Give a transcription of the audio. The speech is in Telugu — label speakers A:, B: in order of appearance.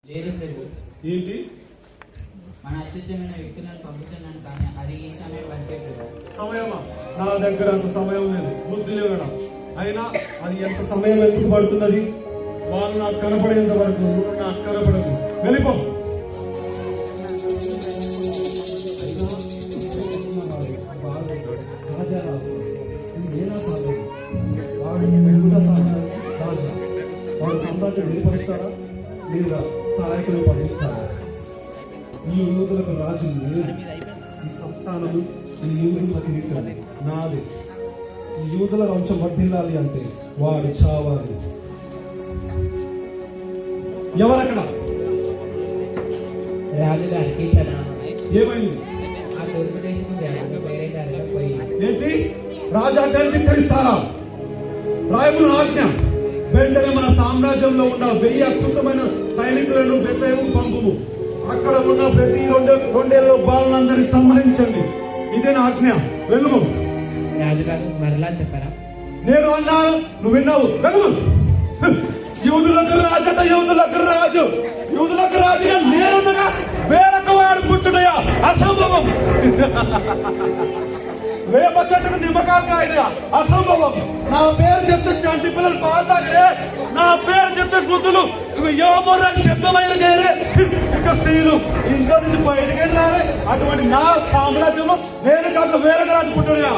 A: లేదు ప్రభు.
B: ఏంటి?
A: మన అశుద్ధమైన వ్యక్తులను పంపుతున్నాను, కానీ అది ఈ సమయం వరకే ప్రభు.
B: సమయమా? నా దగ్గర అంత సమయం లేదు, బుద్ధి లేవడం. అయినా అది ఎంత సమయం ఎందుకు పడుతున్నది? వాళ్ళు నాకు కనపడేంత వరకు నువ్వు నాకు కనపడదు. వెళ్ళిపో. వాడు సామ్రాజ్యం ఏర్పరుస్తాడా లేదా సహాయకులు పంపిస్తాడా? ఈ యూదులకు రాజు లేదు. ఈ సంస్థానము ఈ యూదుల కిరీటం నాది. ఈ యూదుల వంశం వర్ధిల్లాలి అంటే వాడు చావాలి. ఎవరక్కడ?
A: రాజుగారికి
B: ఏమైంది?
A: ఆ తూర్పు దేశం బయలుదేరగా పోయి
B: ఏంటి? రాజా గారిని ధిక్కరిస్తారా? రాయముల ఆజ్ఞ వెంటనే మన సామ్రాజ్యంలో ఉన్న 1000 అత్యుత్తమైన సైనికులను బెత్లెహేముకు పంపుము. అక్కడ ఉన్న ప్రతి రెండేళ్ళ బాలనందరినీ సంహరించండి. ఇదే నా ఆజ్ఞ. వెళ్ళము.
A: రాజుగారు మరలా చెప్పారా?
B: నేను అన్నాను, నువ్వు విన్నావు. వెళ్ళము. యూదులకు రాజు అంట, యూదులకు రాజు, యూదులకు రాజుగా నేనుండగా వేరొక వాడు పుట్టుడయా? అసంభవం. వేప చెట్టును నిమ్మకాయ అసంభవం. నా పేరు చెప్తే చంటి పిల్లలు పాతాగే, నా పేరు చెప్తే గుర్తులు యోమోరాని శబ్దమైన చేయలే. ఇక స్త్రీలు ఇంట్లో నుంచి బయటకు వెళ్ళాలి. అటువంటి నా సామ్రాజ్యము నేను కాక వేరొక రాజు పుట్టుడయా?